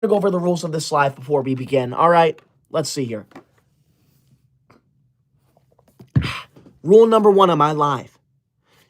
to go over the rules of this live before we begin. All right, let's see here. Rule number 1 of my live.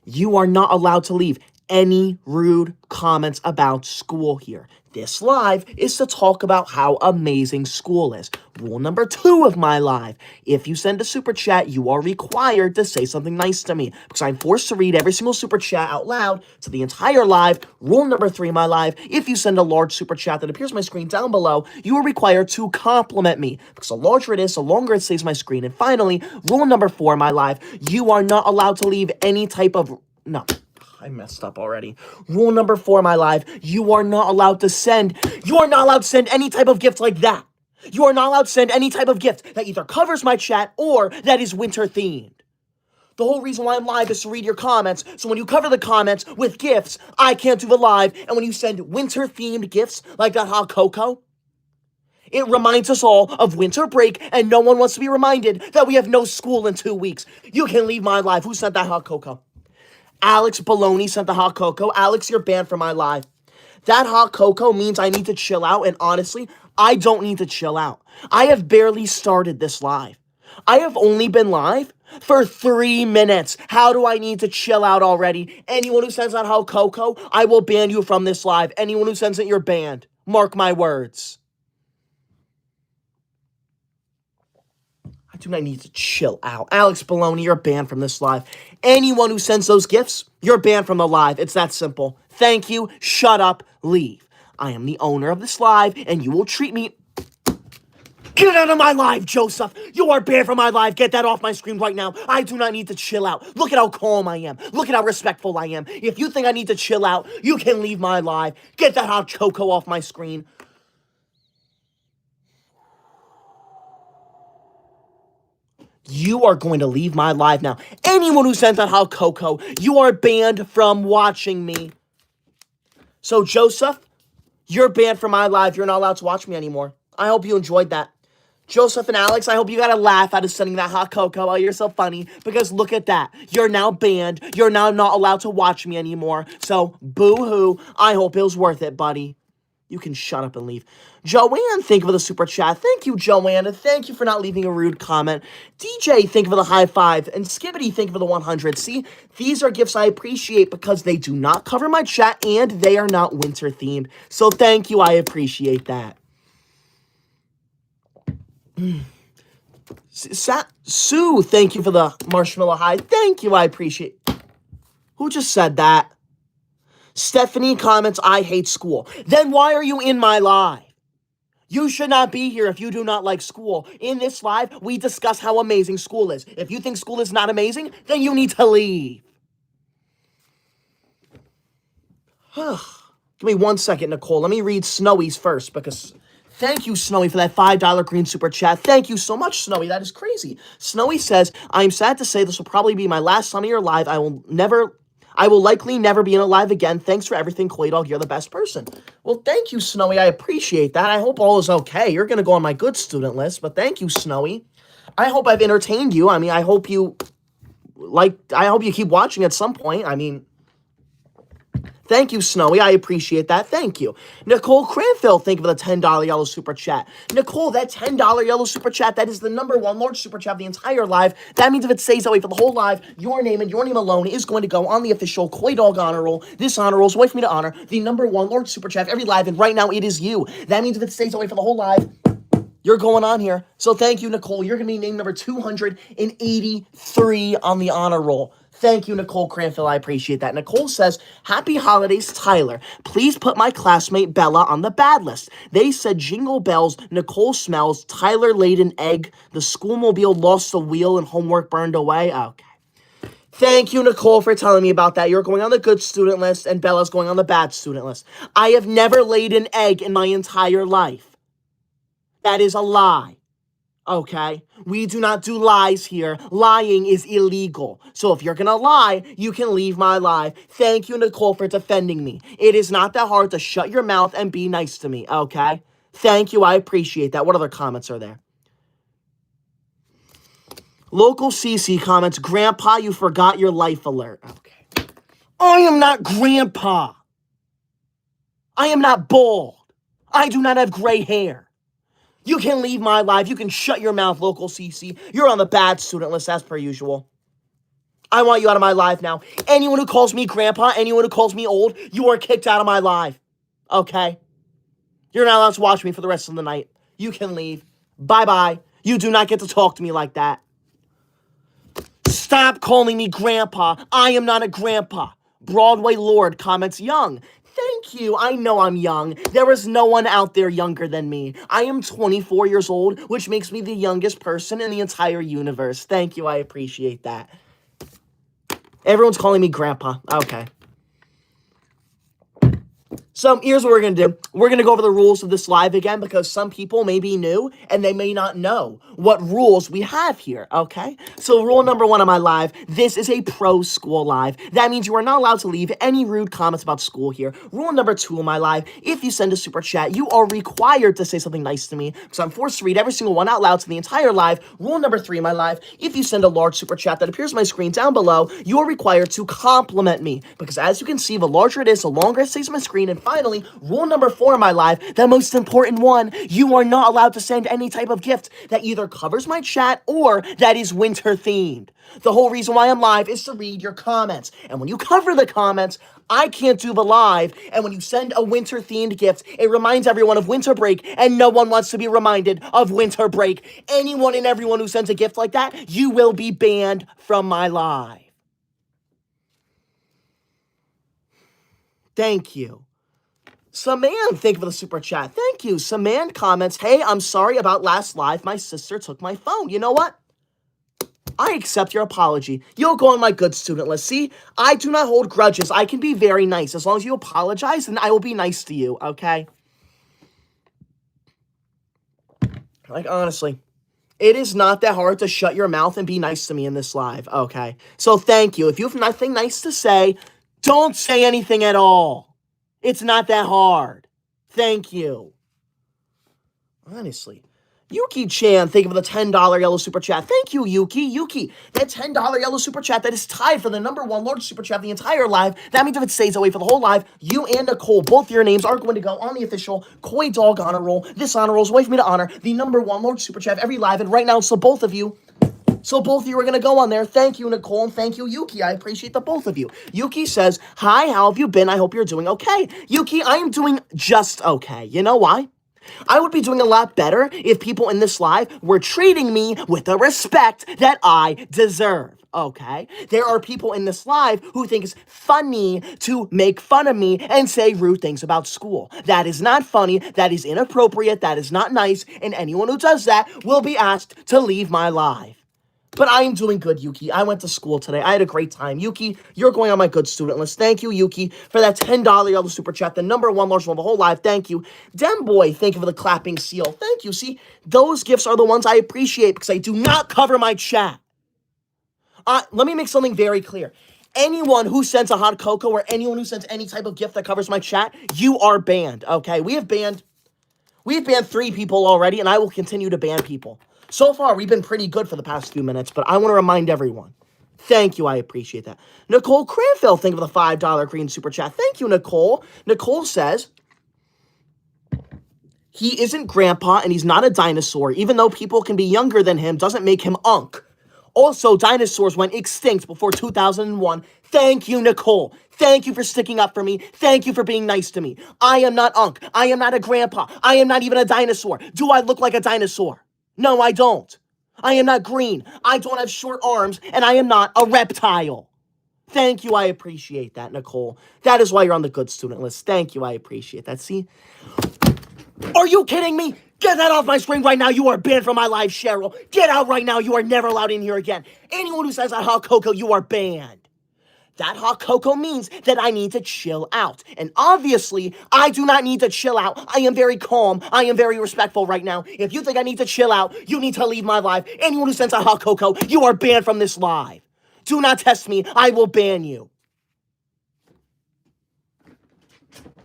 You are not allowed to leave any rude comments about school here. This live is to talk about how amazing school is. Rule number 2 of my live. If you send a super chat, you are required to say something nice to me because I'm forced to read every single super chat out loud to the entire live. Rule number 3 of my live. If you send a large super chat that appears on my screen down below, you are required to compliment me because the larger it is, the longer it stays on my screen. And finally, rule number 4 of my live. You are not allowed to leave any type of... No. I messed up already. Rule number 4 of my live, you are not allowed to send any type of gift like that. You are not allowed to send any type of gift that either covers my chat or that is winter themed. The whole reason why I'm live is to read your comments, so when you cover the comments with gifts, I can't do the live, and when you send winter themed gifts like that hot cocoa, it reminds us all of winter break, and no one wants to be reminded that we have no school in 2 weeks. You can leave my live. Who sent that hot cocoa? Alex Baloney sent the hot cocoa. Alex, you're banned from my live. That hot cocoa means I need to chill out, and honestly, I don't need to chill out. I have barely started this live. I have only been live for 3 minutes. How do I need to chill out already? Anyone who sends that hot cocoa, I will ban you from this live. Anyone who sends it, you're banned. Mark my words. I do not need to chill out. Alex Baloney, you're banned from this live. Anyone who sends those gifts, you're banned from the live. It's that simple. Thank you. Shut up. Leave. I am the owner of this live, and you will treat me... Get out of my live, Joseph. You are banned from my live. Get that off my screen right now. I do not need to chill out. Look at how calm I am. Look at how respectful I am. If you think I need to chill out, you can leave my live. Get that hot cocoa off my screen. You are going to leave my live now. Anyone who sends that hot cocoa, you are banned from watching me. So, Joseph, you're banned from my live. You're not allowed to watch me anymore. I hope you enjoyed that. Joseph and Alex, I hope you got a laugh out of sending that hot cocoa. Oh, you're so funny. Because look at that. You're now banned. You're now not allowed to watch me anymore. So, boo-hoo. I hope it was worth it, buddy. You can shut up and leave. Joanne, thank you for the super chat. Thank you, Joanne. Thank you for not leaving a rude comment. DJ, thank you for the high five. And Skibbity, thank you for the 100. See, these are gifts I appreciate because they do not cover my chat and they are not winter themed. So thank you. I appreciate that. Sue, thank you for the marshmallow high. Thank you. I appreciate. Who just said that? Stephanie comments, I hate school. Then why are you in my live? You should not be here if you do not like school. In this live, we discuss how amazing school is. If you think school is not amazing, then you need to leave. Give me 1 second, Nicole. Let me read Snowy's first because... Thank you, Snowy, for that $5 green super chat. Thank you so much, Snowy. That is crazy. Snowy says, I'm sad to say this will probably be my last time of your live. I will likely never be in a live again. Thanks for everything, Koydog. You're the best person. Well, thank you, Snowy. I appreciate that. I hope all is okay. You're going to go on my good student list, but thank you, Snowy. I hope I've entertained you. I mean, I hope you keep watching at some point. I mean, thank you, Snowy. I appreciate that. Thank you. Nicole Cranfield, thank you for the $10 yellow super chat. Nicole, that $10 yellow super chat, that is the #1 large super chat of the entire live. That means if it stays that way for the whole live, your name and your name alone is going to go on the official Koydog honor roll. This honor roll is a way for me to honor the #1 large super chat of every live, and right now it is you. That means if it stays that way for the whole live, you're going on here. So thank you, Nicole. You're going to be named number 283 on the honor roll. Thank you, Nicole Cranfield. I appreciate that. Nicole says, Happy Holidays, Tyler. Please put my classmate Bella on the bad list. They said jingle bells, Nicole smells, Tyler laid an egg, the schoolmobile lost the wheel, and homework burned away. Okay. Thank you, Nicole, for telling me about that. You're going on the good student list, and Bella's going on the bad student list. I have never laid an egg in my entire life. That is a lie. Okay? We do not do lies here. Lying is illegal. So if you're gonna lie, you can leave my live. Thank you, Nicole, for defending me. It is not that hard to shut your mouth and be nice to me, okay? Thank you, I appreciate that. What other comments are there? Local CC comments, Grandpa, you forgot your life alert. Okay. I am not Grandpa. I am not bald. I do not have gray hair. You can leave my live. You can shut your mouth, local CC. You're on the bad student list as per usual. I want you out of my live now. Anyone who calls me grandpa, anyone who calls me old, you are kicked out of my live. Okay? You're not allowed to watch me for the rest of the night. You can leave. Bye-bye. You do not get to talk to me like that. Stop calling me grandpa. I am not a grandpa. Broadway Lord comments young. Thank you. I know I'm young. There is no one out there younger than me. I am 24 years old, which makes me the youngest person in the entire universe. Thank you. I appreciate that. Everyone's calling me grandpa. Okay. So here's what we're going to do. We're going to go over the rules of this live again because some people may be new and they may not know what rules we have here, okay? So rule number 1 of my live, this is a pro school live. That means you are not allowed to leave any rude comments about school here. Rule number 2 of my live, if you send a super chat, you are required to say something nice to me because I'm forced to read every single one out loud to the entire live. Rule number 3 of my live, if you send a large super chat that appears on my screen down below, you are required to compliment me because as you can see, the larger it is, the longer it stays on my screen. And finally, rule number 4 in my live, the most important one, you are not allowed to send any type of gift that either covers my chat or that is winter themed. The whole reason why I'm live is to read your comments. And when you cover the comments, I can't do the live. And when you send a winter themed gift, it reminds everyone of winter break and no one wants to be reminded of winter break. Anyone and everyone who sends a gift like that, you will be banned from my live. Thank you. Saman, thank you for the super chat. Thank you. Saman comments, hey, I'm sorry about last live. My sister took my phone. You know what? I accept your apology. You'll go on my good student list. See, I do not hold grudges. I can be very nice. As long as you apologize, then I will be nice to you, okay? Like, honestly, it is not that hard to shut your mouth and be nice to me in this live, okay? So thank you. If you have nothing nice to say, don't say anything at all. It's not that hard. Thank you. Honestly. Yuki-chan, thank you for the $10 yellow super chat. Thank you, Yuki. Yuki, that $10 yellow super chat, that is tied for the number 1 large super chat of the entire live. That means if it stays away for the whole live, you and Nicole, both your names are going to go on the official Koydog honor roll. This honor roll is a way for me to honor the number 1 large super chat of every live. And right now, so both of you are going to go on there. Thank you, Nicole, and thank you, Yuki. I appreciate the both of you. Yuki says, hi, how have you been? I hope you're doing okay. Yuki, I am doing just okay. You know why? I would be doing a lot better if people in this live were treating me with the respect that I deserve. Okay? There are people in this live who think it's funny to make fun of me and say rude things about school. That is not funny. That is inappropriate. That is not nice. And anyone who does that will be asked to leave my live. But I am doing good, Yuki. I went to school today. I had a great time. Yuki, you're going on my good student list. Thank you, Yuki, for that $10 yellow super chat, the number 1 large one of the whole live. Thank you. Demboy, thank you for the clapping seal. Thank you. See, those gifts are the ones I appreciate because I do not cover my chat. Let me make something very clear. Anyone who sends a hot cocoa or anyone who sends any type of gift that covers my chat, you are banned, okay? We've banned 3 people already, and I will continue to ban people. So far, we've been pretty good for the past few minutes, but I want to remind everyone. Thank you, I appreciate that. Nicole Cranfield, thank you for the $5 green super chat. Thank you, Nicole. Nicole says, he isn't grandpa and he's not a dinosaur. Even though people can be younger than him, doesn't make him unk. Also, dinosaurs went extinct before 2001. Thank you, Nicole. Thank you for sticking up for me. Thank you for being nice to me. I am not unk. I am not a grandpa. I am not even a dinosaur. Do I look like a dinosaur? No, I don't. I am not green. I don't have short arms, and I am not a reptile. Thank you. I appreciate that, Nicole. That is why you're on the good student list. Thank you. I appreciate that. See? Are you kidding me? Get that off my screen right now. You are banned from my live, Cheryl. Get out right now. You are never allowed in here again. Anyone who says that hot cocoa, you are banned. That hot cocoa means that I need to chill out. And obviously, I do not need to chill out. I am very calm. I am very respectful right now. If you think I need to chill out, you need to leave my live. Anyone who sends a hot cocoa, you are banned from this live. Do not test me. I will ban you.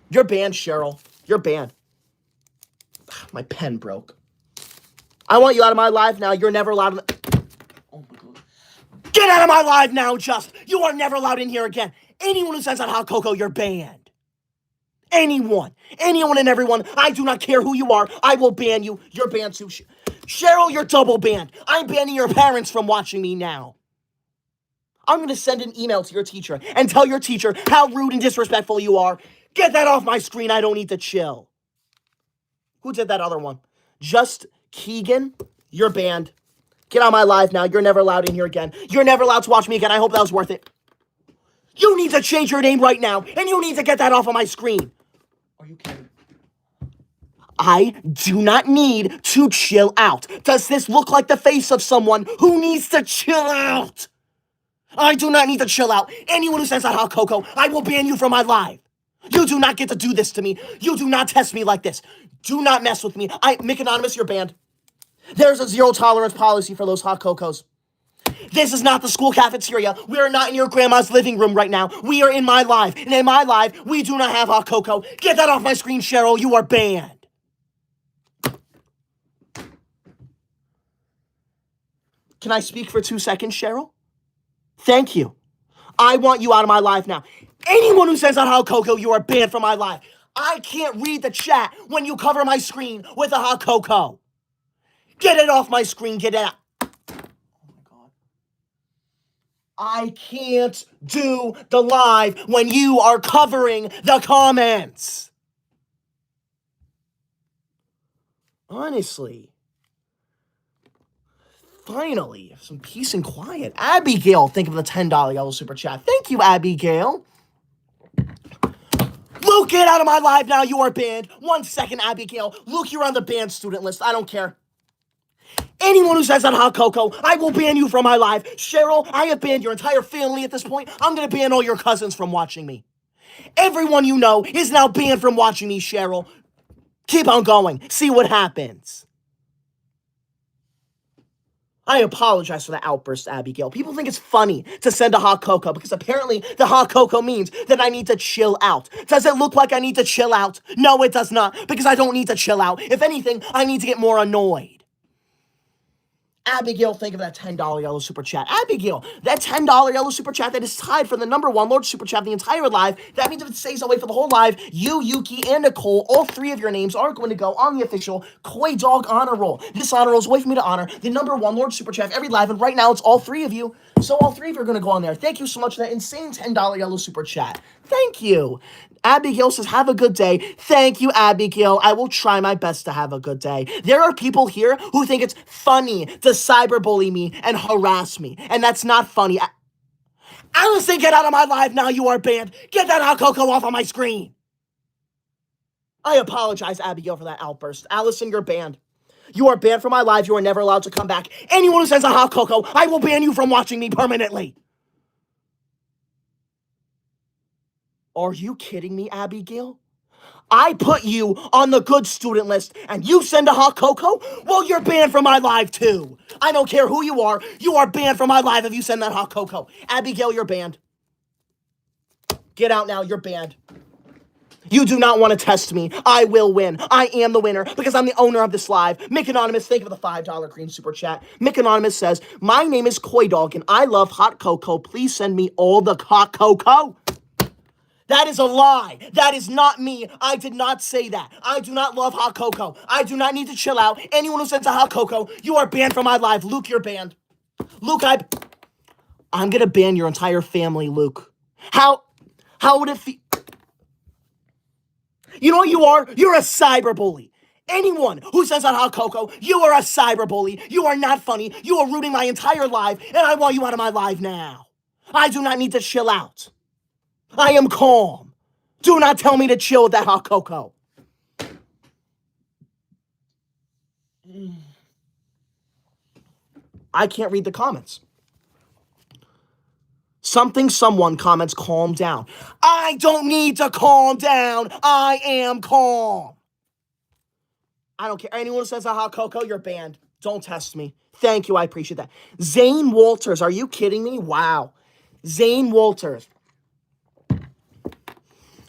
You're banned, Cheryl. You're banned. My pen broke. I want you out of my live now. You're never allowed to... Oh my God. Get out of my live now, Just. You are never allowed in here again. Anyone who sends out hot cocoa, you're banned. Anyone and everyone, I do not care who you are, I will ban you. You're banned too. Cheryl, you're double banned. I'm banning your parents from watching me now. I'm going to send an email to your teacher and tell your teacher how rude and disrespectful you are. Get that off my screen. I don't need to chill. Who did that other one? Just Keegan, you're banned. Get on my live now. You're never allowed in here again. You're never allowed to watch me again. I hope that was worth it. You need to change your name right now, and you need to get that off of my screen. Are you kidding? I do not need to chill out. Does this look like the face of someone who needs to chill out? I do not need to chill out. Anyone who says that hot cocoa, I will ban you from my live. You do not get to do this to me. You do not test me like this. Do not mess with me. Mick Anonymous, you're banned. There's a zero tolerance policy for those hot cocos. This is not the school cafeteria. We are not in your grandma's living room right now. We are in my live. And in my live, we do not have hot cocoa. Get that off my screen, Cheryl. You are banned. Can I speak for 2 seconds, Cheryl? Thank you. I want you out of my live now. Anyone who says that hot cocoa, you are banned from my live. I can't read the chat when you cover my screen with a hot cocoa. Get it off my screen. Get it out. Oh my God. I can't do the live when you are covering the comments. Honestly. Finally, some peace and quiet. Abigail, think of the $10 yellow super chat. Thank you, Abigail. Luke, get out of my live now. You are banned. 1 second, Abigail. Luke, you're on the banned student list. I don't care. Anyone who says that hot cocoa, I will ban you from my live. Cheryl, I have banned your entire family at this point. I'm going to ban all your cousins from watching me. Everyone you know is now banned from watching me, Cheryl. Keep on going. See what happens. I apologize for the outburst, Abigail. People think it's funny to send a hot cocoa because apparently the hot cocoa means that I need to chill out. Does it look like I need to chill out? No, it does not, because I don't need to chill out. If anything, I need to get more annoyed. Abigail, think of that $10 yellow super chat. Abigail, that $10 yellow super chat that is tied for the #1 large super chat the entire live. That means if it stays away for the whole live, you, Yuki, and Nicole, all 3 of your names are going to go on the official Koydog honor roll. This honor roll is a way for me to honor the #1 large super chat every live, and right now it's all 3 of you. So all 3 of you are going to go on there. Thank you so much for that insane $10 yellow super chat. Thank you. Abigail says, have a good day. Thank you, Abigail. I will try my best to have a good day. There are people here who think it's funny to cyberbully me and harass me, and that's not funny. Allison, get out of my live now. You are banned. Get that hot cocoa off of my screen. I apologize, Abigail, for that outburst. Allison, you're banned. You are banned from my live. You are never allowed to come back. Anyone who says a hot cocoa, I will ban you from watching me permanently. Are you kidding me, Abigail? I put you on the good student list, and you send a hot cocoa? Well, you're banned from my live, too. I don't care who you are are banned from my live if you send that hot cocoa. Abigail, you're banned. Get out now, you're banned. You do not want to test me. I will win. I am the winner because I'm the owner of this live. Mick Anonymous, think of the $5 green super chat. Mick Anonymous says, my name is Koydog, and I love hot cocoa. Please send me all the hot cocoa. That is a lie. That is not me. I did not say that. I do not love hot cocoa. I do not need to chill out. Anyone who sends a hot cocoa, you are banned from my live. Luke, you're banned. Luke, I'm going to ban your entire family, Luke. How would it feel? You know what you are? You're a cyberbully. Anyone who says that hot cocoa, you are a cyberbully. You are not funny. You are ruining my entire live, and I want you out of my live now. I do not need to chill out. I am calm. Do not tell me to chill with that hot cocoa. I can't read the comments. Someone comments, calm down. I don't need to calm down. I am calm. I don't care. Anyone who says a hot cocoa, you're banned. Don't test me. Thank you. I appreciate that. Zane Walters. Are you kidding me? Wow. Zane Walters.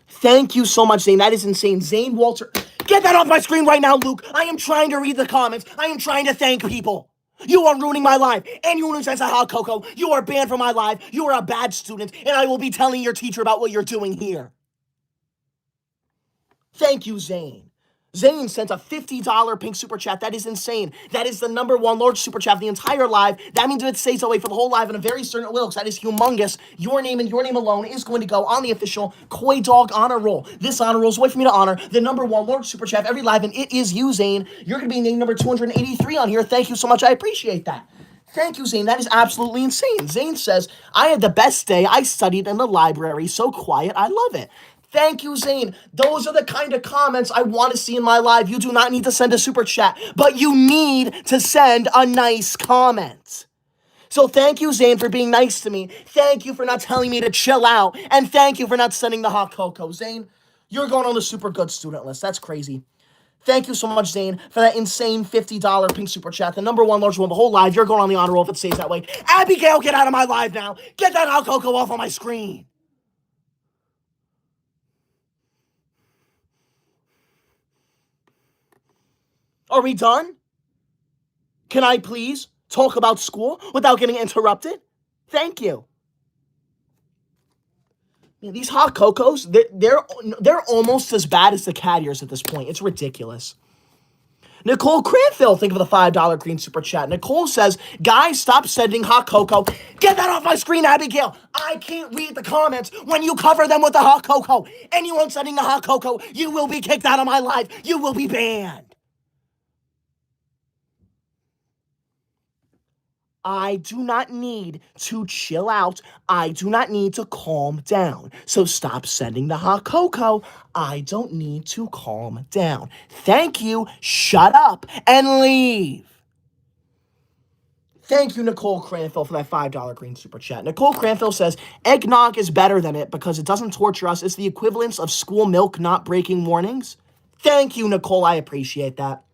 Thank you so much, Zane. That is insane. Zane Walter. Get that off my screen right now, Luke. I am trying to read the comments. I am trying to thank people. You are ruining my life. Anyone who says a hot cocoa, you are banned from my live. You are a bad student, and I will be telling your teacher about what you're doing here. Thank you, Zane. Zane sent a $50 pink super chat. That is insane. That is the #1 large super chat of the entire live. That means if it stays that way for the whole live in a very certain will, because that is humongous. Your name and your name alone is going to go on the official Koydog honor roll. This honor roll is a way for me to honor the #1 large super chat of every live, and it is you, Zane. You're going to be name number 283 on here. Thank you so much. I appreciate that. Thank you, Zane. That is absolutely insane. Zane says, I had the best day. I studied in the library. So quiet. I love it. Thank you, Zane. Those are the kind of comments I want to see in my live. You do not need to send a super chat, but you need to send a nice comment. So thank you, Zane, for being nice to me. Thank you for not telling me to chill out. And thank you for not sending the hot cocoa. Zane, you're going on the super good student list. That's crazy. Thank you so much, Zane, for that insane $50 pink super chat. The #1 large one, the whole live. You're going on the honor roll if it stays that way. Abigail, get out of my live now. Get that hot cocoa off on my screen. Are we done? Can I please talk about school without getting interrupted? Thank you. Man, these hot cocos, they're almost as bad as the cat ears at this point. It's ridiculous. Nicole Cranfield, think of the $5 green super chat. Nicole says, guys, stop sending hot cocoa. Get that off my screen, Abigail. I can't read the comments when you cover them with the hot cocoa. Anyone sending the hot cocoa, you will be kicked out of my live. You will be banned. I do not need to chill out. I do not need to calm down. So stop sending the hot cocoa. I don't need to calm down. Thank you. Shut up and leave. Thank you, Nicole Cranfield, for that $5 green super chat. Nicole Cranfield says, eggnog is better than it because it doesn't torture us. It's the equivalence of school milk not breaking warnings. Thank you, Nicole. I appreciate that.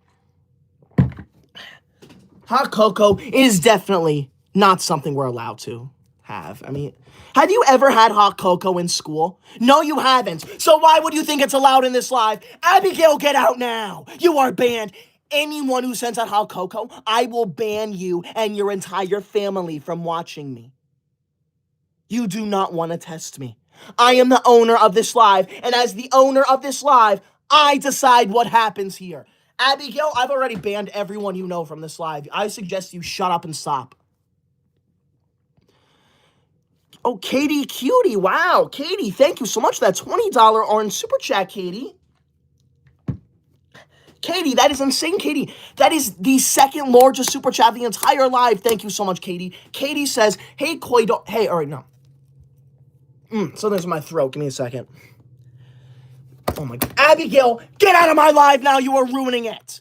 Hot cocoa is definitely not something we're allowed to have. I mean, have you ever had hot cocoa in school? No, you haven't. So why would you think it's allowed in this live? Abigail, get out now. You are banned. Anyone who sends out hot cocoa, I will ban you and your entire family from watching me. You do not want to test me. I am the owner of this live, and as the owner of this live, I decide what happens here. Abigail, I've already banned everyone you know from this live. I suggest you shut up and stop. Oh, Katie Cutie. Wow. Katie, thank you so much for that $20 orange super chat, Katie. Katie, that is insane, Katie. That is the second largest super chat of the entire live. Thank you so much, Katie. Katie says, hey, Koydog. Hey, all right, no. Something's in my throat. Give me a second. Oh my God. Abigail, get out of my live now. You are ruining it.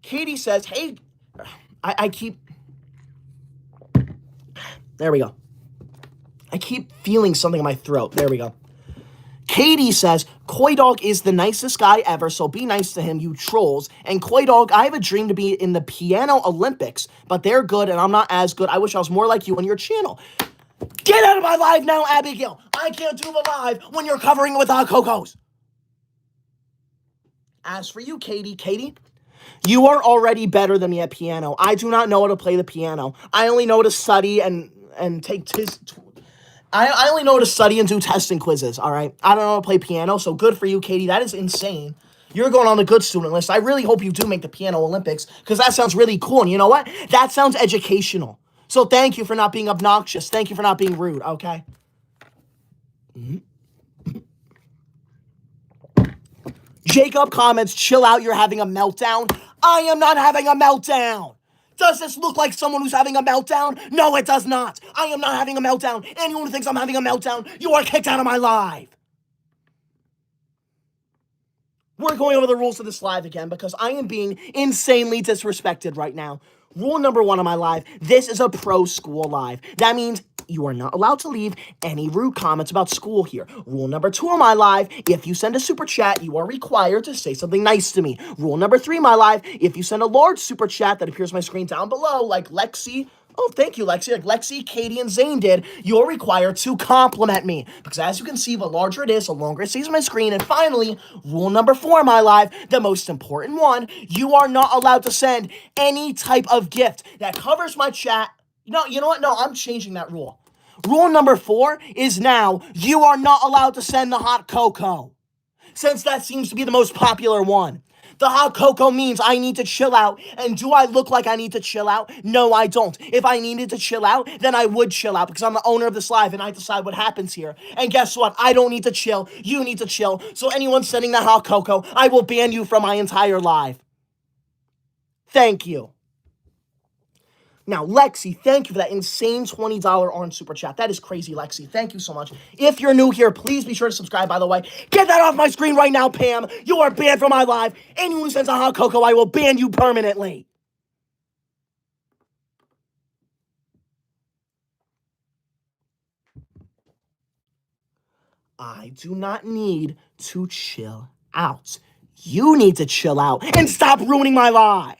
Katie says, hey, I keep, there we go. I keep feeling something in my throat. There we go. Katie says, Koydog is the nicest guy ever, so be nice to him, you trolls. And Koydog, I have a dream to be in the piano Olympics, but they're good and I'm not as good. I wish I was more like you on your channel. Get out of my live now, Abigail. I can't do the live when you're covering it with hot cocos. As for you, Katie, you are already better than me at piano. I do not know how to play the piano. I only know to study and take I only know how to study and do tests and quizzes, all right? I don't know how to play piano, so good for you, Katie. That is insane. You're going on the good student list. I really hope you do make the piano Olympics because that sounds really cool. And you know what? That sounds educational. So thank you for not being obnoxious. Thank you for not being rude, okay? Jacob comments, chill out, you're having a meltdown. I am not having a meltdown. Does this look like someone who's having a meltdown? No, it does not. I am not having a meltdown. Anyone who thinks I'm having a meltdown, you are kicked out of my live. We're going over the rules of this live again because I am being insanely disrespected right now. Rule number 1 of my live, this is a pro school live. That means you are not allowed to leave any rude comments about school here. Rule number 2 of my live, if you send a super chat, you are required to say something nice to me. Rule number 3 of my live, if you send a large super chat that appears on my screen down below, like Lexi, oh, thank you, Lexi. Like Lexi, Katie, and Zane did, you're required to compliment me. Because as you can see, the larger it is, the longer it stays on my screen. And finally, rule number 4 of my live, the most important one, you are not allowed to send any type of gift that covers my chat. No, you know what? No, I'm changing that rule. Rule number 4 is now, you are not allowed to send the hot cocoa. since that seems to be the most popular one. The hot cocoa means I need to chill out. And do I look like I need to chill out? No, I don't. If I needed to chill out, then I would chill out because I'm the owner of this live and I decide what happens here. And guess what? I don't need to chill. You need to chill. So anyone sending that hot cocoa, I will ban you from my entire live. Thank you. Now, Lexi, thank you for that insane $20 orange super chat. That is crazy, Lexi. Thank you so much. If you're new here, please be sure to subscribe, by the way. Get that off my screen right now, Pam. You are banned from my live. Anyone who sends a hot cocoa, I will ban you permanently. I do not need to chill out. You need to chill out and stop ruining my live.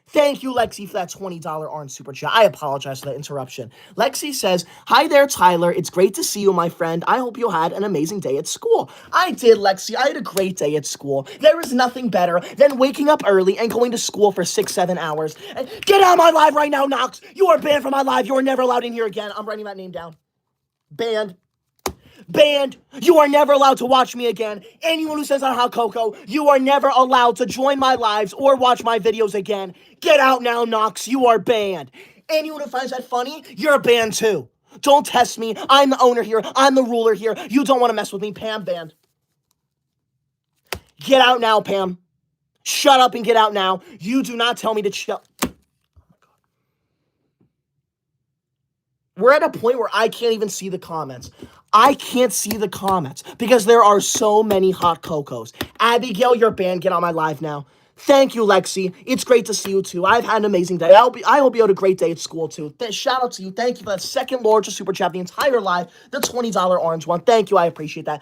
Thank you, Lexi, for that $20 orange super chat. I apologize for that interruption. Lexi says, hi there, Tyler. It's great to see you, my friend. I hope you had an amazing day at school. I did, Lexi. I had a great day at school. There is nothing better than waking up early and going to school for 6-7 hours. And get out of my live right now, Knox. You are banned from my live. You are never allowed in here again. I'm writing that name down. Banned. Banned. You are never allowed to watch me again. Anyone who says on hot cocoa, you are never allowed to join my lives or watch my videos again. Get out now, Knox. You are banned. Anyone who finds that funny, you're banned too. Don't test me. I'm the owner here. I'm the ruler here. You don't want to mess with me. Pam banned. Get out now, Pam. Shut up and get out now. You do not tell me to chill. We're at a point where I can't even see the comments. I can't see the comments because there are so many hot cocos. Abigail, you're banned. Get on my live now. Thank you, Lexi. It's great to see you, too. I've had an amazing day. I hope you had a great day at school, too. Shout out to you. Thank you for that second largest super chat, the entire live, the $20 orange one. Thank you. I appreciate that.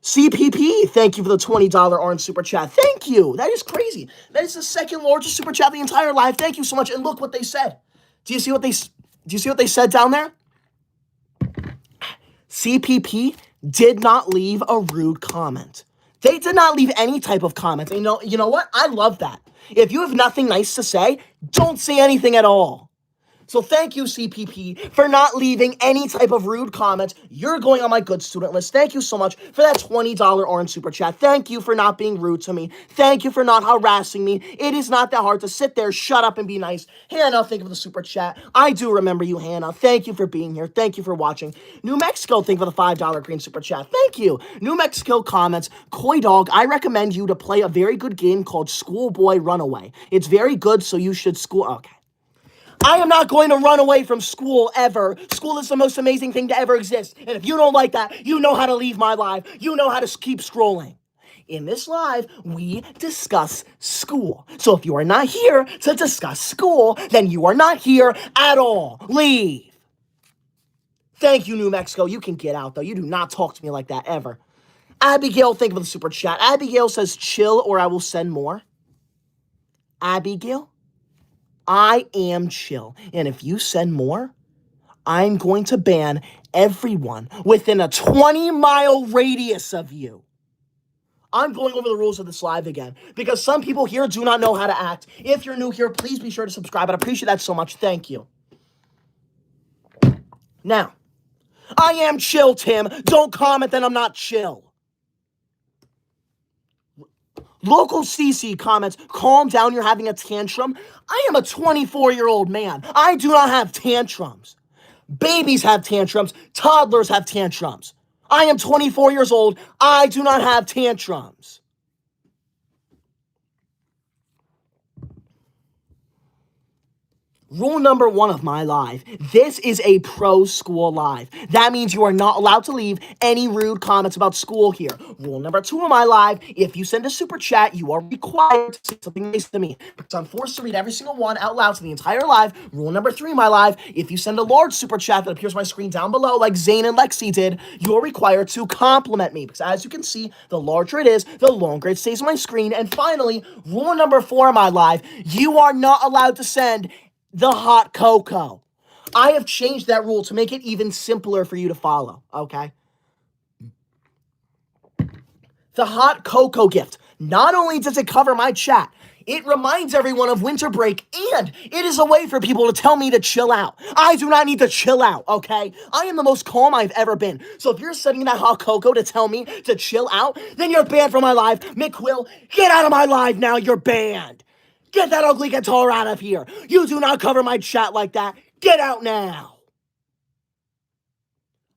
CPP, thank you for the $20 orange super chat. Thank you. That is crazy. That is the second largest super chat, the entire live. Thank you so much. And look what they said. Do you see what they said down there? CPP did not leave a rude comment. They did not leave any type of comment. You know what? I love that. If you have nothing nice to say, don't say anything at all. So thank you, CPP, for not leaving any type of rude comments. You're going on my good student list. Thank you so much for that $20 orange super chat. Thank you for not being rude to me. Thank you for not harassing me. It is not that hard to sit there, shut up, and be nice. Hannah, thank you for the super chat. I do remember you, Hannah. Thank you for being here. Thank you for watching. New Mexico, thank you for the $5 green super chat. Thank you. New Mexico comments, Koydog, I recommend you to play a very good game called Schoolboy Runaway. It's very good, so you should Okay. I am not going to run away from school ever. School is the most amazing thing to ever exist. And if you don't like that, you know how to leave my live. You know how to keep scrolling. In this live, we discuss school. So if you are not here to discuss school, then you are not here at all. Leave. Thank you, New Mexico. You can get out, though. You do not talk to me like that ever. Abigail, thank you for the super chat. Abigail says, chill or I will send more. Abigail? I am chill. And if you send more, I'm going to ban everyone within a 20-mile radius of you. I'm going over the rules of this live again because some people here do not know how to act. If you're new here, please be sure to subscribe. I'd appreciate that so much. Thank you. Now, I am chill, Tim. Don't comment that I'm not chill. Local CC comments, calm down, you're having a tantrum. I am a 24-year-old man. I do not have tantrums. Babies have tantrums. Toddlers have tantrums. I am 24 years old. I do not have tantrums. Rule number 1 of my live. This is a pro school live. That means you are not allowed to leave any rude comments about school here. Rule number 2 of my live. If you send a super chat, you are required to say something nice to me because I'm forced to read every single one out loud to the entire live. Rule number 3 of my live. If you send a large super chat that appears on my screen down below like Zane and Lexi did, you're required to compliment me because as you can see, the larger it is, the longer it stays on my screen. And finally, rule number 4 of my live. You are not allowed to send the hot cocoa. I have changed that rule to make it even simpler for you to follow, okay? The hot cocoa gift. Not only does it cover my chat, It reminds everyone of winter break, and it is a way for people to tell me to chill out. I do not need to chill out, okay? I am the most calm I've ever been. So if you're sending that hot cocoa to tell me to chill out, then you're banned from my live. McQuill, get out of my live now. You're banned. Get that ugly guitar out of here. You do not cover my chat like that. Get out now.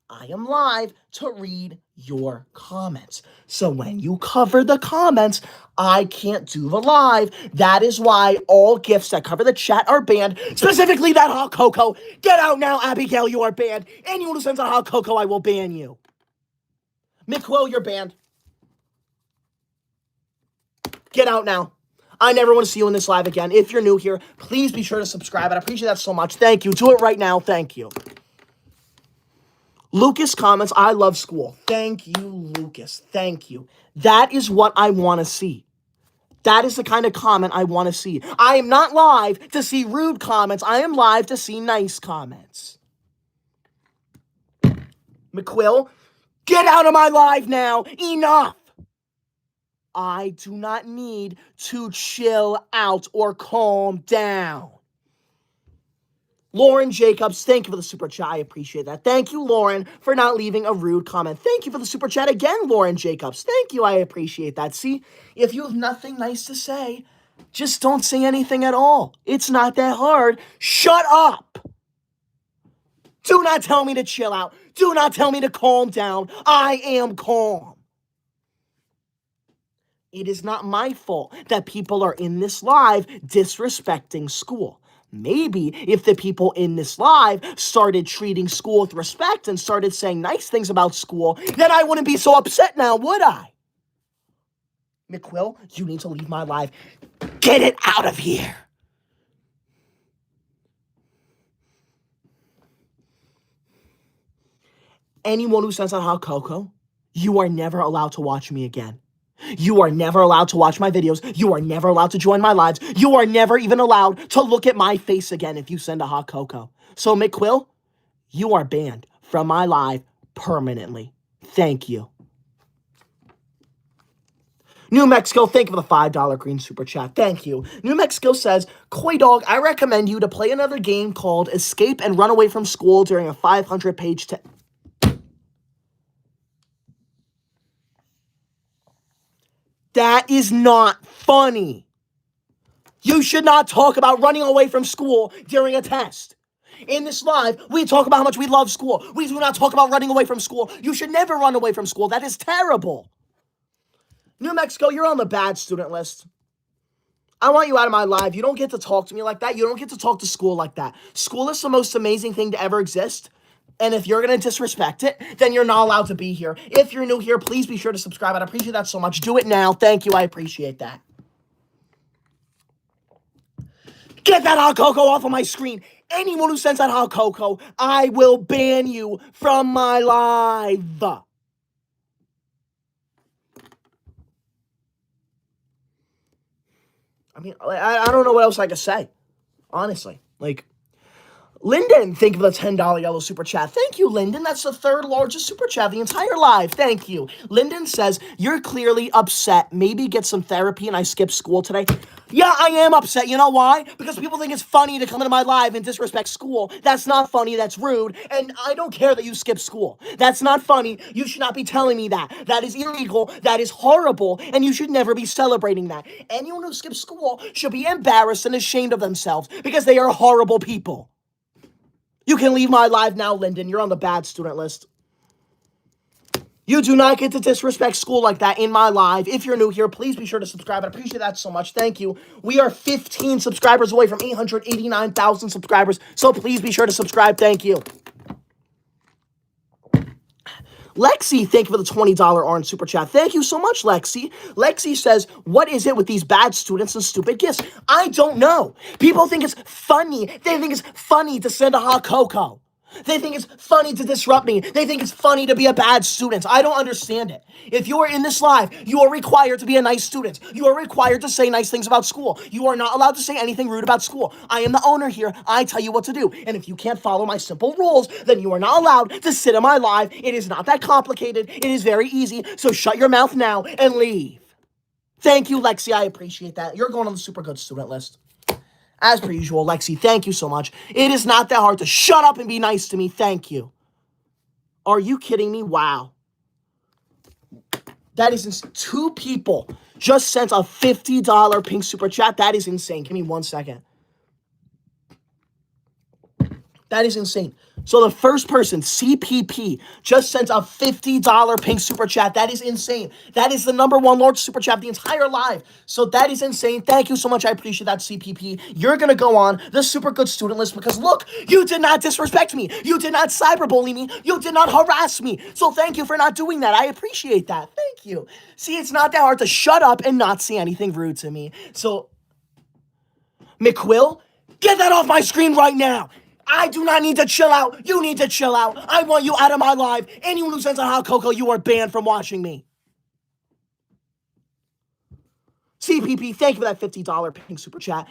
I am live to read your comments. So when you cover the comments, I can't do the live. That is why all gifts that cover the chat are banned, specifically that hot cocoa. Get out now, Abigail, you are banned. Anyone who sends a hot cocoa, I will ban you. McQuill, you're banned. Get out now. I never want to see you in this live again. If you're new here, please be sure to subscribe. I appreciate that so much. Thank you. Do it right now. Thank you. Lucas comments, I love school. Thank you, Lucas. Thank you. That is what I want to see. That is the kind of comment I want to see. I am not live to see rude comments. I am live to see nice comments. McQuill, get out of my live now. Enough. I do not need to chill out or calm down. Lauren Jacobs, thank you for the super chat. I appreciate that. Thank you, Lauren, for not leaving a rude comment. Thank you for the super chat again, Lauren Jacobs. Thank you. I appreciate that. See, if you have nothing nice to say, just don't say anything at all. It's not that hard. Shut up. Do not tell me to chill out. Do not tell me to calm down. I am calm. It is not my fault that people are in this live disrespecting school. Maybe if the people in this live started treating school with respect and started saying nice things about school, then I wouldn't be so upset now, would I? McQuill, you need to leave my live. Get it out of here. Anyone who sends out hot cocoa, you are never allowed to watch me again. You are never allowed to watch my videos. You are never allowed to join my lives. You are never even allowed to look at my face again if you send a hot cocoa. So, McQuill, you are banned from my live permanently. Thank you. New Mexico, thank you for the $5 green super chat. Thank you. New Mexico says, Koydog, I recommend you to play another game called Escape and Run Away from School during a 500-page test. That is not funny. You should not talk about running away from school during a test. In this live, we talk about how much we love school. We do not talk about running away from school. You should never run away from school. That is terrible. New Mexico, you're on the bad student list. I want you out of my live. You don't get to talk to me like that. You don't get to talk to school like that. School is the most amazing thing to ever exist. And if you're going to disrespect it, then you're not allowed to be here. If you're new here, please be sure to subscribe. I'd appreciate that so much. Do it now. Thank you. I appreciate that. Get that hot cocoa off of my screen. Anyone who sends that hot cocoa, I will ban you from my live. I mean, I don't know what else I could say. Honestly. Lyndon, thank you for the $10 yellow super chat. Thank you, Lyndon. That's the third largest super chat of the entire live. Thank you. Lyndon says, you're clearly upset. Maybe get some therapy and I skipped school today. Yeah, I am upset. You know why? Because people think it's funny to come into my live and disrespect school. That's not funny. That's rude. And I don't care that you skipped school. That's not funny. You should not be telling me that. That is illegal. That is horrible. And you should never be celebrating that. Anyone who skips school should be embarrassed and ashamed of themselves because they are horrible people. You can leave my live now, Lyndon. You're on the bad student list. You do not get to disrespect school like that in my live. If you're new here, please be sure to subscribe. I appreciate that so much. Thank you. We are 15 subscribers away from 889,000 subscribers, so please be sure to subscribe. Thank you. Lexi, thank you for the $20 orange super chat. Thank you so much, Lexi. Lexi says, what is it with these bad students and stupid gifts? I don't know. People think it's funny. They think it's funny to send a hot cocoa. They think it's funny to disrupt me. They think it's funny to be a bad student. I don't understand it. If you are in this live, you are required to be a nice student. You are required to say nice things about school. You are not allowed to say anything rude about school. I am the owner here. I tell you what to do. And if you can't follow my simple rules, then you are not allowed to sit in my live. It is not that complicated. It is very easy. So shut your mouth now and leave. Thank you, Lexi. I appreciate that. You're going on the super good student list. As per usual, Lexi, thank you so much. It is not that hard to shut up and be nice to me. Thank you. Are you kidding me? Wow. That is 2 people just sent a $50 pink super chat. That is insane. Give me 1 second. That is insane. So the first person, CPP, just sent a $50 pink super chat. That is insane. That is the #1 large super chat of the entire live. So that is insane. Thank you so much. I appreciate that, CPP. You're going to go on the super good student list because, look, you did not disrespect me. You did not cyberbully me. You did not harass me. So thank you for not doing that. I appreciate that. Thank you. See, it's not that hard to shut up and not say anything rude to me. So, McQuill, get that off my screen right now. I do not need to chill out. You need to chill out. I want you out of my live. Anyone who sends a hot cocoa, you are banned from watching me. CPP, thank you for that $50 pink super chat.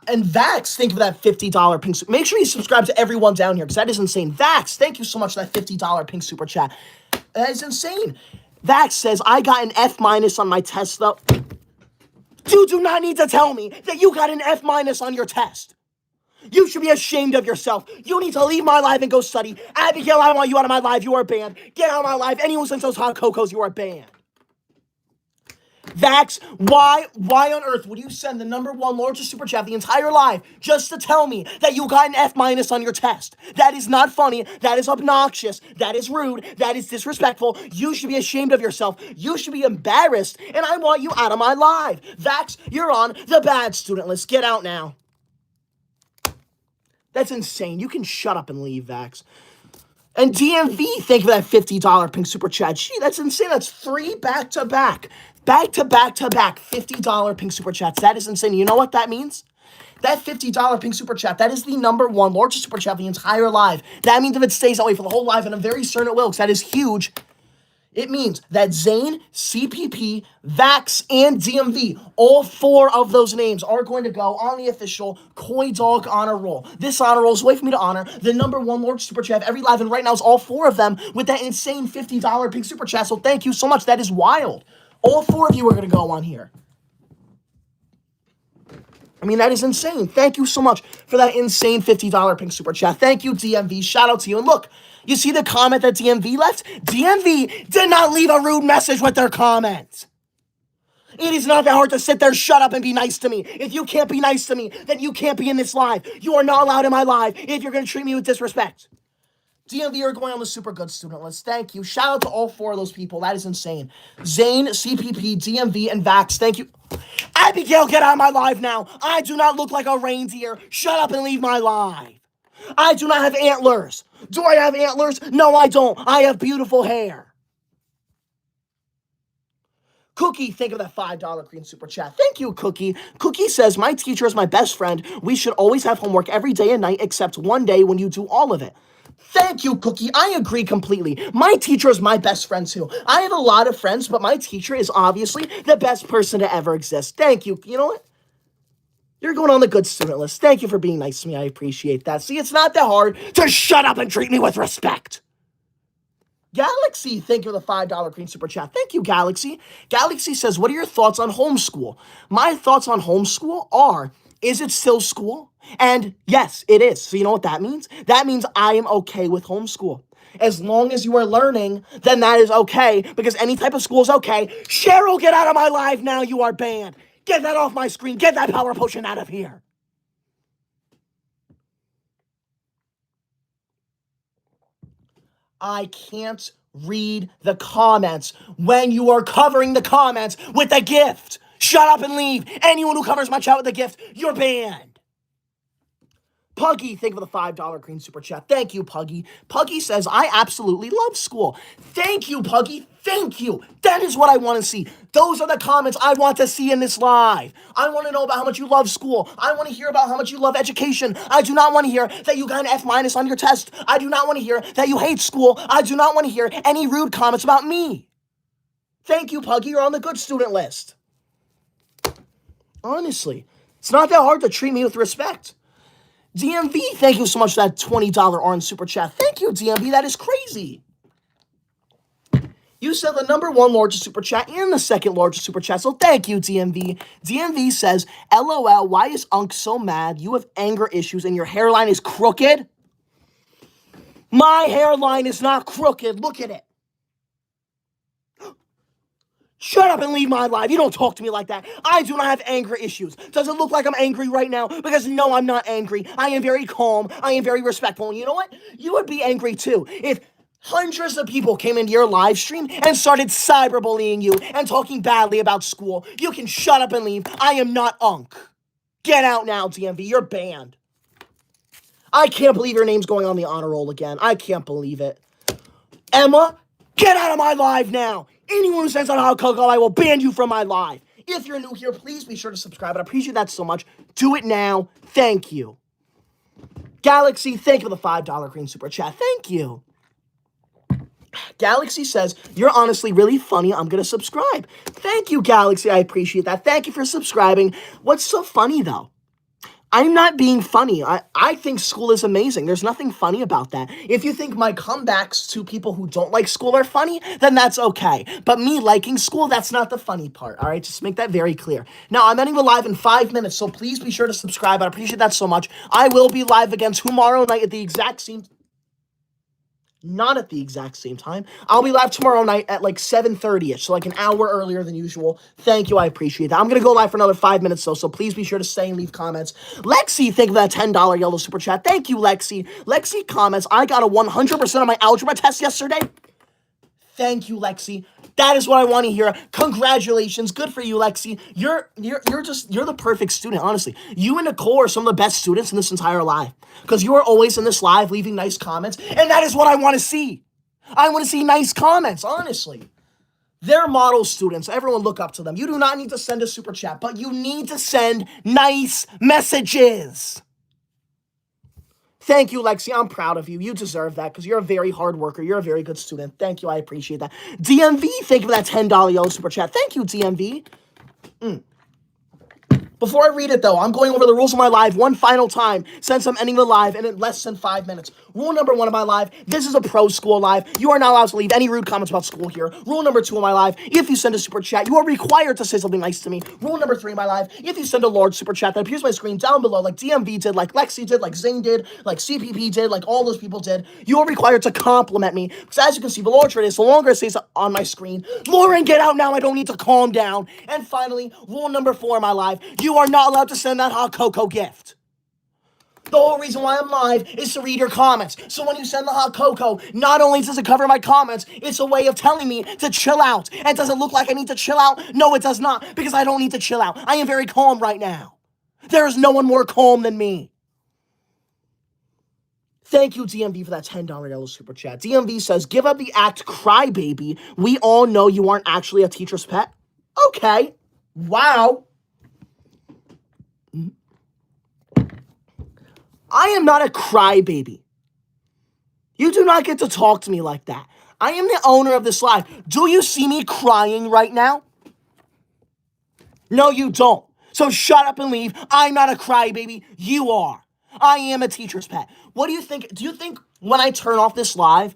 And Vax, thank you for that $50 pink super. Make sure you subscribe to everyone down here because that is insane. Vax, thank you so much for that $50 pink super chat. That is insane. Vax says, I got an F- on my test though. You do not need to tell me that you got an F- on your test. You should be ashamed of yourself. You need to leave my live and go study. Abigail, I want you out of my live. You are banned. Get out of my live. Anyone who sends those hot cocos, you are banned. Vax, why on earth would you send the #1 largest super chat the entire live just to tell me that you got an F- on your test? That is not funny. That is obnoxious. That is rude. That is disrespectful. You should be ashamed of yourself. You should be embarrassed. And I want you out of my live. Vax, you're on the bad student list. Get out now. That's insane. You can shut up and leave, Vax. And DMV, thank you for that $50 pink super chat. Gee, that's insane. That's 3 back-to-back. Back-to-back-to-back $50 pink super chats. That is insane. You know what that means? That $50 pink super chat, that is the #1 largest super chat of the entire live. That means if it stays that way for the whole live, and I'm very certain it will, because that is huge. It means that Zane, CPP, Vax, and DMV, all 4 of those names are going to go on the official Koydog honor roll. This honor roll is a way for me to honor the #1 large super chat of every live, and right now it's all 4 of them with that insane $50 pink super chat. So thank you so much. That is wild. All 4 of you are going to go on here. I mean, that is insane. Thank you so much for that insane $50 pink super chat. Thank you, DMV. Shout out to you. And look, you see the comment that DMV left? DMV did not leave a rude message with their comment. It is not that hard to sit there, shut up, and be nice to me. If you can't be nice to me, then you can't be in this live. You are not allowed in my live if you're going to treat me with disrespect. DMV are going on the super good student list. Thank you. Shout out to all 4 of those people. That is insane. Zane, CPP, DMV, and Vax. Thank you. Abigail, get out of my live now. I do not look like a reindeer. Shut up and leave my live. I do not have antlers. Do I have antlers? No, I don't. I have beautiful hair. Cookie, think of that $5 green super chat. Thank you, Cookie. Cookie says, my teacher is my best friend. We should always have homework every day and night except one day when you do all of it. Thank you, Cookie. I agree completely. My teacher is my best friend, too. I have a lot of friends, but my teacher is obviously the best person to ever exist. Thank you. You know what? You're going on the good student list. Thank you for being nice to me. I appreciate that. See, it's not that hard to shut up and treat me with respect. Galaxy, thank you for the $5 green super chat. Thank you, Galaxy. Galaxy says, what are your thoughts on homeschool? My thoughts on homeschool are, is it still school? And yes, it is. So you know what that means? That means I am okay with homeschool. As long as you are learning, then that is okay, because any type of school is okay. Cheryl, get out of my live now. You are banned. Get that off my screen. Get that power potion out of here. I can't read the comments when you are covering the comments with a gift. Shut up and leave. Anyone who covers my chat with a gift, you're banned. Puggy, thank you for the $5 green super chat. Thank you, Puggy. Puggy says, I absolutely love school. Thank you, Puggy. Thank you. That is what I want to see. Those are the comments I want to see in this live. I want to know about how much you love school. I want to hear about how much you love education. I do not want to hear that you got an F- on your test. I do not want to hear that you hate school. I do not want to hear any rude comments about me. Thank you, Puggy. You're on the good student list. Honestly, it's not that hard to treat me with respect. DMV, thank you so much for that $20 orange super chat. Thank you, DMV. That is crazy. You said the number one largest super chat and the second largest super chat, so thank you, DMV. DMV says, LOL, why is Unc so mad? You have anger issues and your hairline is crooked? My hairline is not crooked. Look at it. Shut up and leave my live. You don't talk to me like that. I do not have anger issues. Does it look like I'm angry right now? Because no, I'm not angry. I am very calm. I am very respectful. And you know what? You would be angry too if hundreds of people came into your live stream and started cyberbullying you and talking badly about school. You can shut up and leave. I am not Unc. Get out now, DMV. You're banned. I can't believe your name's going on the honor roll again. I can't believe it. Emma, get out of my live now. Anyone who says on Hot Cocoa, I will ban you from my live. If you're new here, please be sure to subscribe. I appreciate that so much. Do it now. Thank you. Galaxy, thank you for the $5 green super chat. Thank you. Galaxy says, you're honestly really funny. I'm going to subscribe. Thank you, Galaxy. I appreciate that. Thank you for subscribing. What's so funny, though? I'm not being funny. I think school is amazing. There's nothing funny about that. If you think my comebacks to people who don't like school are funny, then that's okay. But me liking school, that's not the funny part, all right? Just make that very clear. Now, I'm ending the live in 5 minutes, so please be sure to subscribe. I appreciate that so much. I will be live again tomorrow night at the exact same... Not at the exact same time. I'll be live tomorrow night at like 7:30ish, so like an hour earlier than usual. Thank you, I appreciate that. I'm going to go live for another 5 minutes though, so please be sure to stay and leave comments. Lexi, thank you for that $10 yellow super chat. Thank you, Lexi. Lexi comments, I got a 100% on my algebra test yesterday. Thank you, Lexi. That is what I want to hear. Congratulations. Good for you, Lexi. You're the perfect student, honestly. You and Nicole are some of the best students in this entire live. Because you are always in this live leaving nice comments. And that is what I want to see. I want to see nice comments, honestly. They're model students. Everyone look up to them. You do not need to send a super chat, but you need to send nice messages. Thank you, Lexi. I'm proud of you. You deserve that because you're a very hard worker. You're a very good student. Thank you. I appreciate that. DMV, thank you for that $10 yellow super chat. Thank you, DMV. Before I read it, though, I'm going over the rules of my live one final time since I'm ending the live in less than 5 minutes. Rule number 1 of my live, this is a pro school live. You are not allowed to leave any rude comments about school here. Rule number 2 of my live, if you send a super chat, you are required to say something nice to me. Rule number 3 of my live, if you send a large super chat that appears on my screen down below, like DMV did, like Lexi did, like Zane did, like CPP did, like all those people did, you are required to compliment me. Because as you can see, the larger it is, the longer it stays on my screen. Lauren, get out now. I don't need to calm down. And finally, rule number 4 of my live, you are not allowed to send that hot cocoa gift. The whole reason why I'm live is to read your comments. So when you send the hot cocoa, not only does it cover my comments, it's a way of telling me to chill out. And does it look like I need to chill out? No, it does not, because I don't need to chill out. I am very calm right now. There is no one more calm than me. Thank you, DMV, for that $10 yellow super chat. DMV says, give up the act, crybaby. We all know you aren't actually a teacher's pet. Okay. Wow. I am not a crybaby. You do not get to talk to me like that. I am the owner of this live. Do you see me crying right now? No, you don't. So shut up and leave. I'm not a crybaby. You are. I am a teacher's pet. What do you think? Do you think when I turn off this live,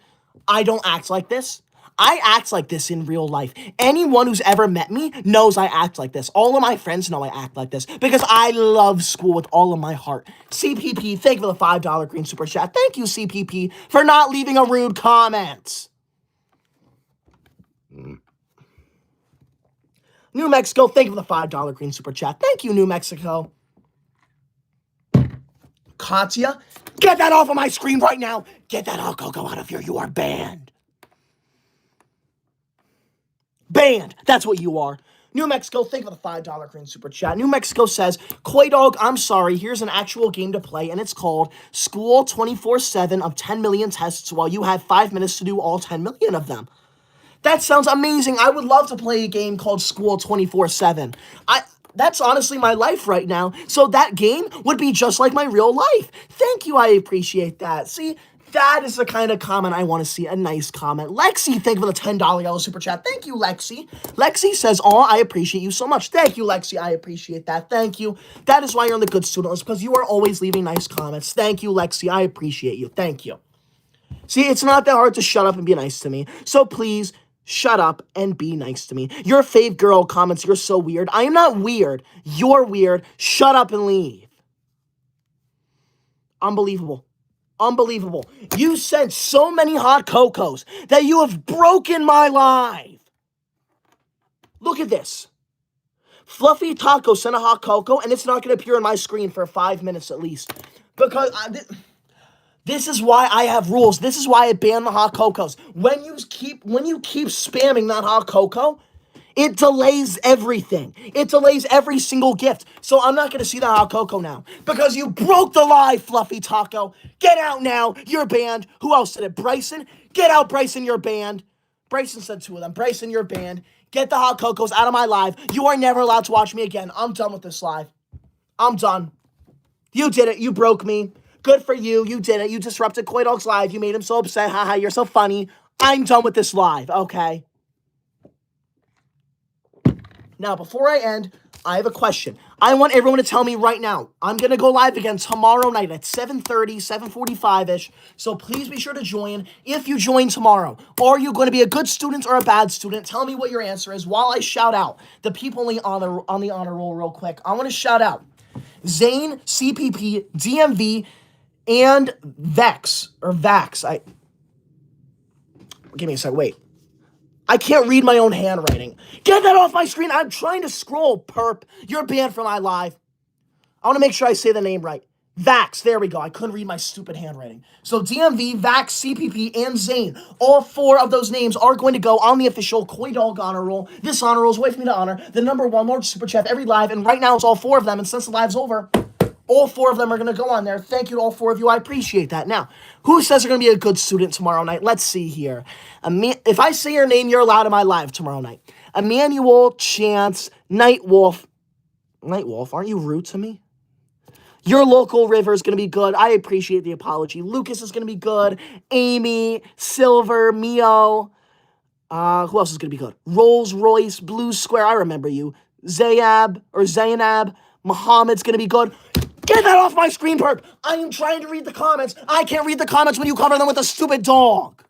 I don't act like this? I act like this in real life. Anyone who's ever met me knows I act like this. All of my friends know I act like this because I love school with all of my heart. CPP, thank you for the $5 green super chat. Thank you, CPP, for not leaving a rude comment. New Mexico, thank you for the $5 green super chat. Thank you, New Mexico. Katya, get that off of my screen right now. Get that hot cocoa out of here. You are banned. Banned. That's what you are. New Mexico, thank you for the $5 green super chat. New Mexico says, Koydog, I'm sorry. Here's an actual game to play, and it's called School 24/7 of 10 million tests while you have 5 minutes to do all 10 million of them. That sounds amazing. I would love to play a game called School 24/7. That's honestly my life right now. So that game would be just like my real life. Thank you. I appreciate that. See, that is the kind of comment I want to see. A nice comment. Lexi, thank you for the $10 yellow super chat. Thank you, Lexi. Lexi says, oh, I appreciate you so much. Thank you, Lexi. I appreciate that. Thank you. That is why you're on the good student list, because you are always leaving nice comments. Thank you, Lexi. I appreciate you. Thank you. See, it's not that hard to shut up and be nice to me. So please, shut up and be nice to me. Your fave girl comments, you're so weird. I am not weird. You're weird. Shut up and leave. Unbelievable. Unbelievable. You sent so many hot cocos that you have broken my life. Look at this. Fluffy Taco sent a hot cocoa, and it's not going to appear on my screen for 5 minutes at least. Because this is why I have rules. This is why I ban the hot cocos. When you keep spamming that hot cocoa, it delays everything. It delays every single gift. So I'm not going to see the hot cocoa now. Because you broke the lie, Fluffy Taco. Get out now. You're banned. Who else said it? Bryson? Get out, Bryson. You're banned. Bryson said 2 of them. Bryson, you're banned. Get the hot cocos out of my live. You are never allowed to watch me again. I'm done with this live. I'm done. You did it. You broke me. Good for you. You did it. You disrupted Koydog's live. You made him so upset. Haha, you're so funny. I'm done with this live. Okay. Now, before I end, I have a question. I want everyone to tell me right now. I'm going to go live again tomorrow night at 7:30, 7:45-ish. So please be sure to join. If you join tomorrow, are you going to be a good student or a bad student? Tell me what your answer is while I shout out the people on the honor roll real quick. I want to shout out Zane, CPP, DMV, and Vex. Give me a sec. Wait. I can't read my own handwriting. Get that off my screen. I'm trying to scroll, perp. You're banned from my live. I want to make sure I say the name right. Vax. There we go. I couldn't read my stupid handwriting. So DMV, Vax, CPP, and Zane. All 4 of those names are going to go on the official Koydog honor roll. This honor roll is way for me to honor the #1 large super chat every live. And right now it's all 4 of them. And since the live's over, all 4 of them are going to go on there. Thank you to all 4 of you. I appreciate that. Now, who says they're going to be a good student tomorrow night? Let's see here. If I say your name, you're allowed in my live tomorrow night. Emmanuel, Chance, Nightwolf. Nightwolf, aren't you rude to me? Your local river is going to be good. I appreciate the apology. Lucas is going to be good. Amy, Silver, Mio. Who else is going to be good? Rolls Royce, Blue Square. I remember you. Zainab. Muhammad's going to be good. Get that off my screen, perp. I am trying to read the comments. I can't read the comments when you cover them with a stupid dog.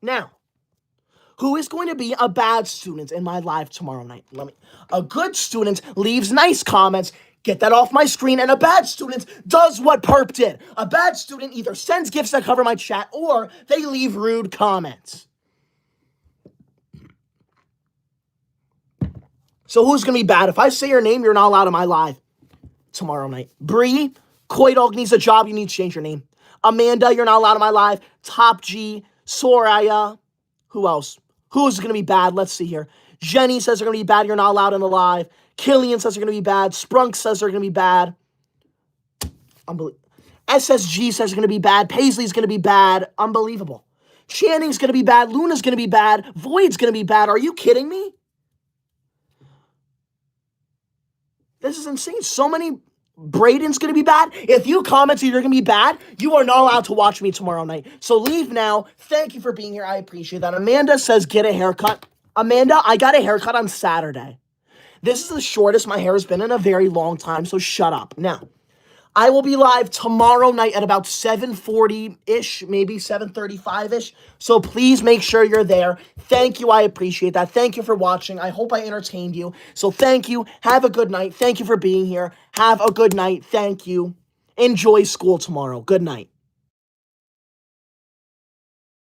Now, who is going to be a bad student in my live tomorrow night? A good student leaves nice comments. Get that off my screen. And a bad student does what perp did. A bad student either sends gifts that cover my chat or they leave rude comments. So who's going to be bad? If I say your name, you're not allowed in my live tomorrow night. Bree, Koydog needs a job. You need to change your name. Amanda, you're not allowed in my live. Top G, Soraya. Who else? Who's going to be bad? Let's see here. Jenny says they're going to be bad. You're not allowed in the live. Killian says they're going to be bad. Sprunk says they're going to be bad. SSG says they're going to be bad. Paisley's going to be bad. Unbelievable. Channing's going to be bad. Luna's going to be bad. Void's going to be bad. Are you kidding me? This is insane. So many. Braden's going to be bad. If you comment you're going to be bad, you are not allowed to watch me tomorrow night. So leave now. Thank you for being here. I appreciate that. Amanda says get a haircut. Amanda, I got a haircut on Saturday. This is the shortest my hair has been in a very long time, so shut up. Now, I will be live tomorrow night at about 7:40-ish, maybe 7:35-ish. So please make sure you're there. Thank you. I appreciate that. Thank you for watching. I hope I entertained you. So thank you. Have a good night. Thank you for being here. Have a good night. Thank you. Enjoy school tomorrow. Good night.